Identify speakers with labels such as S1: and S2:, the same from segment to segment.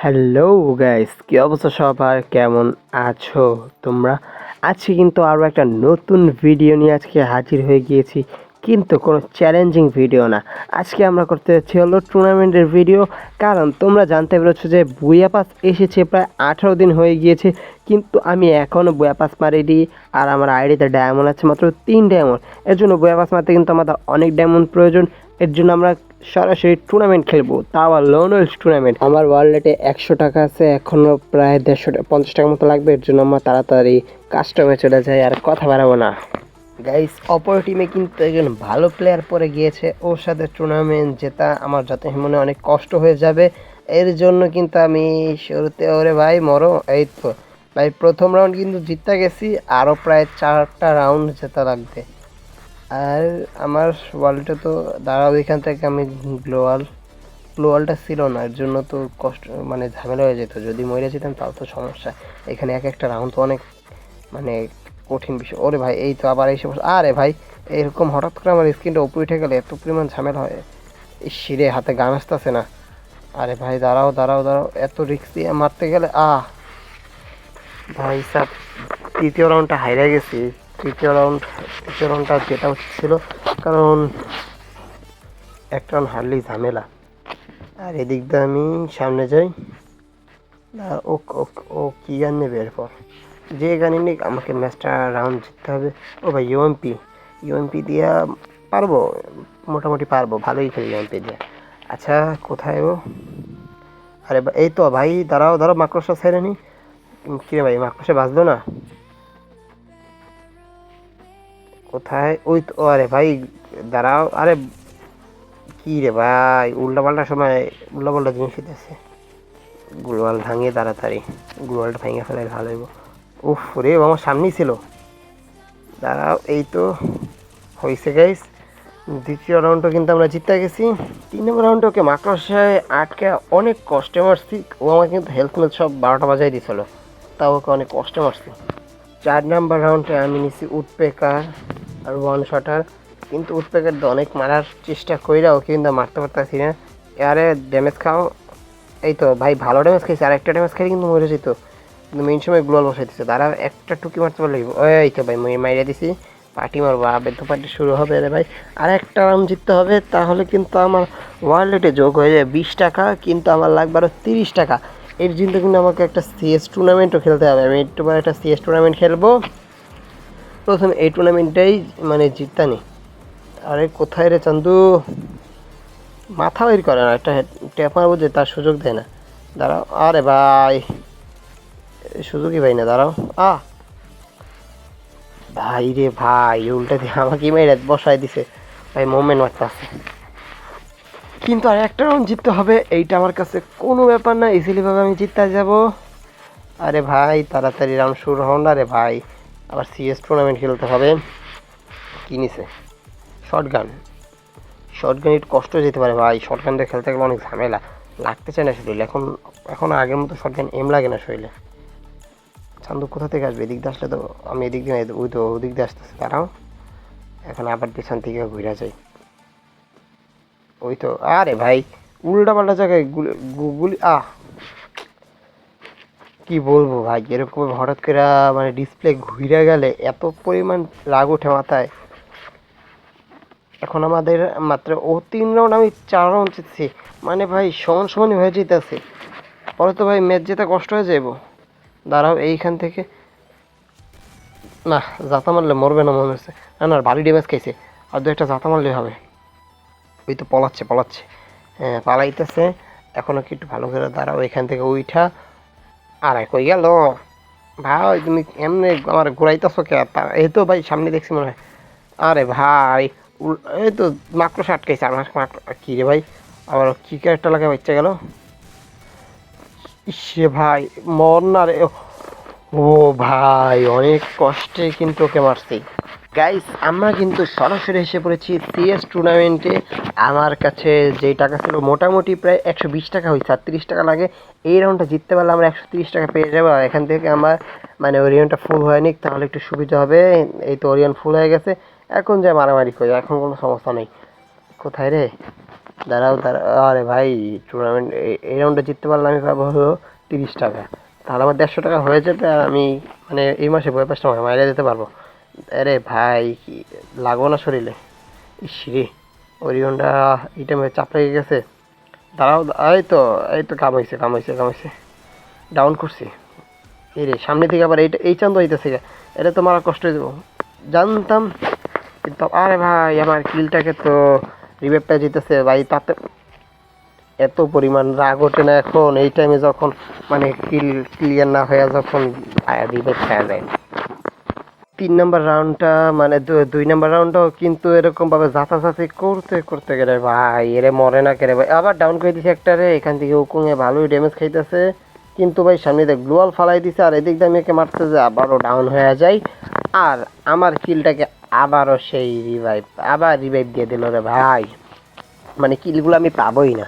S1: Hello guys, কি অবস্থা সবার? কেমন আছো তোমরা? আজকে কিন্তু আরও একটা নতুন ভিডিও নিয়ে আজকে হাজির হয়ে গিয়েছি, কিন্তু কোনো চ্যালেঞ্জিং ভিডিও না। আজকে আমরা করতে যাচ্ছি হলো টুর্নামেন্টের ভিডিও। কারণ তোমরা জানতে পেরেছো যে বুয়া পাস এসেছে, প্রায় 18 দিন হয়ে গিয়েছে, কিন্তু আমি এখনও বুয়া পাস মারিনি। আর আমার আইডিতে ডায়মন্ড আছে মাত্র 3 ডায়মন্ড। এর জন্য বুয়া পাস মারতে কিন্তু আমাদের অনেক ডায়মন্ড প্রয়োজন। এর জন্য আমরা সরাসরি টুর্নামেন্ট খেলবো, তাও আবার লোনওয়েলস টুর্নামেন্ট। আমার ওয়ালেটে 100 টাকা আছে, এখনও প্রায় 150 টাকার মতো লাগবে। এর জন্য আমার তাড়াতাড়ি কাস্টমে চলে যাই, আর কথা বাড়াবো না। গাইস, অপর টিমে কিন্তু একজন ভালো প্লেয়ার পরে গিয়েছে, ওর সাথে টুর্নামেন্ট জেতা আমার যাতে মনে অনেক কষ্ট হয়ে যাবে। এর জন্য কিন্তু আমি শুরুতে ওরে ভাই মরো, এই তো ভাই প্রথম রাউন্ড কিন্তু জিততে গেছি, আরও প্রায় 4টা রাউন্ড জেতা লাগবে। আর আমার ওয়ালটা তো দাঁড়াও, এখান থেকে আমি গ্লোয়ালটা ছিল না, এর জন্য তো কষ্ট মানে ঝামেলা হয়ে যেত। যদি মরে যেতাম তাও তো সমস্যা। এখানে এক একটা রাউন্ড তো অনেক মানে কঠিন বিষয়। ওরে ভাই এই তো আবার এসে বসে। আরে ভাই এরকম হঠাৎ করে আমার স্ক্রিনটা উপরে উঠে গেলে এত পরিমাণ ঝামেলা হয়। এই শিরে হাতে গান আসতেছে না। আরে ভাই দাঁড়াও দাঁড়াও দাঁড়াও, এত রিস্ক দিয়ে মারতে গেলে ভাই সাব তৃতীয় রাউন্ডটা হাইরা গেছি। তৃতীয় রাউন্ডটা যেটা হচ্ছিল, কারণ একটা রাউন্ড হারলেই ঝামেলা। আর এদিক দিয়ে আমি সামনে যাই। আর ও ও ও কী গান নেবে এরপর? যে গানই নিক আমাকে ম্যাচটা রাউন্ড জিততে হবে। ও ভাই ইউএমপি দিয়া পারবো, মোটামুটি পারবো, ভালোই খেলি ইউএমপি দিয়ে। আচ্ছা কোথায় ও? আরে এই তো ভাই, দাঁড়াও দাঁড়াও, মাকড়সা ছেড়ে নি। কিরে ভাই, মাকড়সা বাজলো না কোথায়? ওই তো, আরে ভাই দাঁড়াও। আরে কি রে ভাই, উল্টাপাল্টা সময় উল্টাপাল্টা জিনিস হইতেছে। গ্লোয়াল ভাঙিয়ে তাড়াতাড়ি গ্লোয়ালটা ভেঙে ফেলে ভালো হইব। উফ রে, আমার সামনেই ছিল। দাঁড়াও, এই তো হয়েছে গাইস। দ্বিতীয় রাউন্ডও কিন্তু আমরা জিতে গেছি। 3 নম্বর রাউন্ডে ওকে মাকড়সায় আটকে অনেক কষ্টে মারছি। ও আমাকে কিন্তু হেলথ মেলথ সব 12টা বাজাই দিয়েছিল, তাও ওকে অনেক কষ্টে মারছি। 4 নম্বর রাউন্ডে আমি নিছি উডপেকার আর ওয়ান শটার, কিন্তু উডপেকার দিয়ে অনেক মারার চেষ্টা কইরা ওকে কিন্তু মারতে পারতেছি না। আরে ড্যামেজ খাও। এই তো ভাই ভালো ড্যামেজ খাইছে, আর একটা ড্যামেজ খাই কিন্তু মরে যেত, কিন্তু মেইন সময় গ্লোয়াল বসাই দিচ্ছে। তারা একটা টুকি মারতে পারলে এই তো ভাই মাইরা দিছি। পার্টি মারবো, আবেদ তো পার্টি শুরু হবে রে ভাই। আর একটা রাউন্ড জিততে হবে, তাহলে কিন্তু আমার ওয়ালেটে যোগ হয়ে যায় 20 টাকা, কিন্তু আমার লাগবে আরও 30 টাকা। এর জন্য কিন্তু আমাকে একটা সিএস টুর্নামেন্টও খেলতে হবে। আমি একটু পরে একটা সিএস টুর্নামেন্ট খেলবো। প্রথমে এই টুর্নামেন্টটাই মানে জিততানি। আরে কোথায় রে চান্দু, মাথা বের করে না, একটা ট্যাপ মারবো যে তার সুযোগ দেয় না। দাঁড়াও, আরে ভাই সুযোগই পাই না, দাঁড়াও। ভাই রে ভাই, উল্টা দিয়ে আমাকে মেরে বসায় দিছে ভাই, মোমেন্ট মারতে আছে। কিন্তু আর একটা রাউন্ড জিততে হবে, এইটা আমার কাছে কোনো ব্যাপার না, ইজিলিভাবে আমি জিততে যাব। আরে ভাই তাড়াতাড়ি রাউন্ড শুরু হন না রে ভাই, আবার সিএস টুর্নামেন্ট খেলতে হবে। কি নিছে? শর্টগান। শর্টগান একটু কষ্ট যেতে পারে ভাই, শর্টগানটা খেলতে গেলে অনেক ঝামেলা, লাগতে চায় না শরীরে এখন। এখন আগের মতো শর্টগান এম লাগে না শরীরে। চান্দু কোথা থেকে আসবে? এদিক দিয়ে আসলে তো আমি এদিক দিয়ে, ওই তো ওদিক দিয়ে আসতেছে, দাঁড়াও এখন আবার পেছন থেকে ঘুরে যাই। ওই তো, আরে ভাই উল্টা পাল্টা জায়গায় গুলি। কি বলবো ভাই, এরকম হঠাৎ করে মানে ডিসপ্লে ঘুরে গেলে এত পরিমাণ রাগ ওঠে মাথায়। এখন আমাদের মাত্র 3 রাউন্ড, আমি 4 রাউন্ড জিতছি, মানে ভাই সমান সমানই হয়ে যেতেছে। পরে তো ভাই ম্যাচ জেতা কষ্ট হয়ে যাইব। দাঁড়াও এইখান থেকে, না জাতা মারলে মরবে না মনে হচ্ছে। না না, ভারী ড্যামেজ খাইছে, আর 2 একটা জাতা মারলে হবে। ওই তো পলাচ্ছে, হ্যাঁ পালাইতেছে। এখনও কি একটু ভালো করে দাঁড়াও, এখান থেকে উইঠা। আর কই গেল ভাই, তুমি এমনি আমার ঘুরাইতেছো কে? এই তো ভাই সামনে দেখছি মনে হয়। আরে ভাই এই তো মাকড়সা আটকাইছে আমার। কি রে ভাই, আবার কি ক্যারেক্টার লাগে বাচ্চা গেল। ইসে ভাই মর না রে। ও ভাই অনেক কষ্টে কিন্তু ওকে মারছি। গাইস, আমরা কিন্তু সরাসরি এসে পড়েছি সিএস টুর্নামেন্টে। আমার কাছে যেই টাকা ছিল মোটামুটি প্রায় 120 টাকা হয়েছে, আর 30 টাকা লাগে। এই রাউন্ডটা জিততে পারলে আমরা 130 টাকা পেয়ে যাবো। আর এখান থেকে আমার মানে ওরিয়নটা ফুল হয়নি, তাহলে একটু সুবিধা হবে। এই তো ওরিয়ন ফুল হয়ে গেছে, এখন যা মারামারি করি, এখন কোনো সমস্যা নেই। কোথায় রে? দাঁড়াও দাঁড়াও, আরে ভাই টুর্নামেন্ট এই রাউন্ডে জিততে পারলে আমি পাবো হলো 30 টাকা। তাহলে আমার 150 টাকা হয়ে যাবে, আর আমি মানে এই মাসে বই পাঁচটা মাইরে দিতে পারবো। আরে ভাই কি লাগবো না শরীরে? ইস রে, ওরিয়নটা এই টাইমে চাপ লেগে গেছে। দাঁড়াও, এই তো কামাইছে ডাউন করছি। এই রে সামনে থেকে আবার এই চান্দ হইতেছে, এটা তো মারা কষ্ট হয়ে যাবো জানতাম। কিন্তু আরে ভাই আমার কিলটাকে তো রিভাইভটা জিতেছে ভাই, তাতে এত পরিমাণ রাগ ওঠে না এখন এই টাইমে যখন মানে কিল ক্লিয়ার না হয়ে যখন রিভাইভ খাওয়া যায়। 3 নম্বর রাউন্ডটা মানে 2 নম্বর রাউন্ডটাও কিন্তু এরকম ভাবে যাতাযাতি করতে করতে গেলে ভাই এরে মরে না কেরে ভাই, আবার ডাউন করে দিছে একটা রে। এখান থেকে উকুঙে ভালোই ড্যামেজ খাইতেছে, কিন্তু ভাই সামনে দিয়ে গ্লোয়াল ফালাই দিছে, আর এদিক দিয়ে আমি একে মারতে যে আবারও ডাউন হয়ে যায়। আর আমার কিলটাকে আবারও সেই রিভাইভ দিয়ে দিল রে ভাই। মানে কিলগুলো আমি পাবোই না,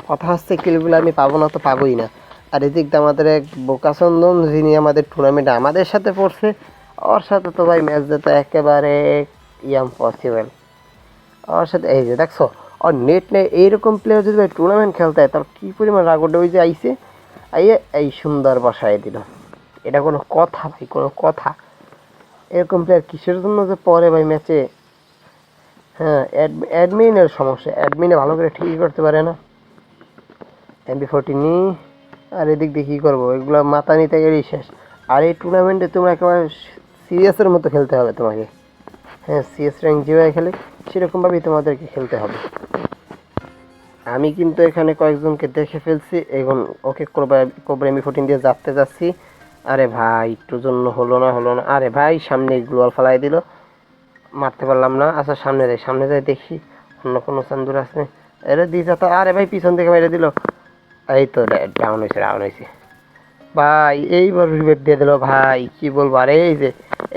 S1: কথা হচ্ছে কিলগুলো আমি পাবো না তো পাবোই না। আর এদিক দিয়ে আমাদের এক বোকাচন্দন যিনি আমাদের টুর্নামেন্টে আমাদের সাথে পড়ছে, ওর সাথে তো ভাই ম্যাচ যেতে একেবারে ইম্পসিবল। ওর সাথে এই যে দেখছো, ওর নেট নেই, এইরকম প্লেয়ার যদি ভাই টুর্নামেন্ট খেলতে হয় তার কী পরিমাণ রাগ ওঠে। ওই যে আইসে আইয়ে এই সুন্দর বসায় দিল, এটা কোনো কথা ভাই, কোনো কথা? এরকম প্লেয়ার কিসের জন্য যে পরে ভাই ম্যাচে? হ্যাঁ, অ্যাডমিনের সমস্যা, অ্যাডমিনে ভালো করে ঠিকই করতে পারে না। MP40 নি, আর এদিক দিয়ে কী করবো, এগুলো মাথা নিতে গেলেই শেষ। আর এই টুর্নামেন্টে তোমরা একেবারে সিরিয়াসের মতো খেলতে হবে তোমাকে। হ্যাঁ, সিএস র্যাঙ্ক যেভাবে খেলে সেরকমভাবেই তোমাদেরকে খেলতে হবে। আমি কিন্তু এখানে কয়েকজনকে দেখে ফেলছি, এখন ওকে কোবরা MP14 দিয়ে যাচ্ছি। আরে ভাই একটুর জন্য হলো না। আরে ভাই সামনে গ্লোয়াল ফালাই দিল, মারতে পারলাম না। আচ্ছা সামনে যাই দেখি অন্য কোনো চান্দুর আছে। এরে দিয়ে যা, আরে ভাই পিছন থেকে মেরে দিল। এই তো ডাউন হয়েছে ভাই, এইবার রিভাইভ দিয়ে দিল ভাই, কি বলবো। আর এই যে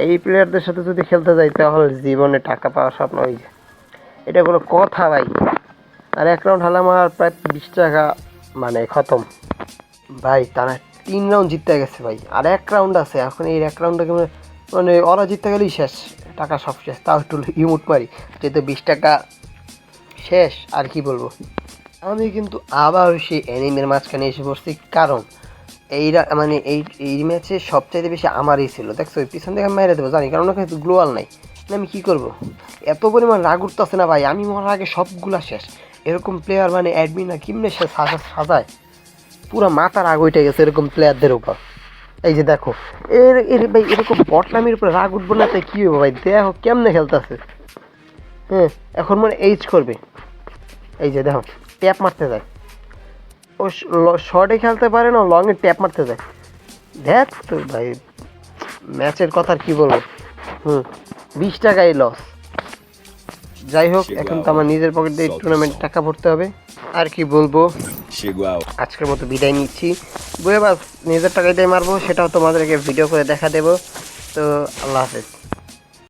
S1: এই প্লেয়ারদের সাথে যদি খেলতে যাই তাহলে জীবনে টাকা পাওয়ার স্বপ্ন হয়ে যায়, এটা কোনো কথা ভাই। আর এক রাউন্ড হলে আমার প্রায় 20 টাকা মানে খতম ভাই। তারা 3 রাউন্ড জিততে গেছে ভাই, আর এক রাউন্ড আছে। এখন এই এক রাউন্ডটাকে মানে ওরা জিততে গেলেই শেষ, টাকা সব শেষ। তাও একটু ইমোট মারি, যেহেতু 20 টাকা শেষ। আর কি বলবো, আমি কিন্তু আবার সেই এনিমের মাঝখানে এসে পড়ছি, কারণ মানে এই ম্যাচে সবচাইতে বেশি আমারই ছিল। দেখছো ওই পিছন থেকে আমি মেরে দেবো জানি, কারণ ওখানে গ্লোয়াল নাই। আমি কী করবো, এত পরিমাণ রাগ উঠতেছে না ভাই, আমি মরার আগে সবগুলা শেষ। এরকম প্লেয়ার মানে অ্যাডমিন না কিমনে সে সাজায়, পুরো মাথা রাগ উঠে গেছে এরকম প্লেয়ারদের উপর। এই যে দেখো ভাই এরকম বটলামির উপরে রাগ উঠবো না তাই কী হবে ভাই, দেখো কেমনে খেলতেছে। হ্যাঁ, এখন মানে এইচ করবে। এই যে দেখো ট্যাপ মারতে যায়, ও শর্টে খেলতে পারে না, লংয়ে ট্যাপ মারতে যায়। দেখ তো ভাই ম্যাচের কথা কি বলবো। 20 টাকাই লস। যাই হোক, এখন তো আমার নিজের পকেট দিয়ে টুর্নামেন্ট টাকা ভরতে হবে। আর কি বলবো, আজকের মতো বিদায় নিচ্ছি। বই এবার নিজের টাকায় দিয়ে মারবো, সেটাও তোমাদেরকে ভিডিও করে দেখা দেবো। তো আল্লাহ হাফেজ।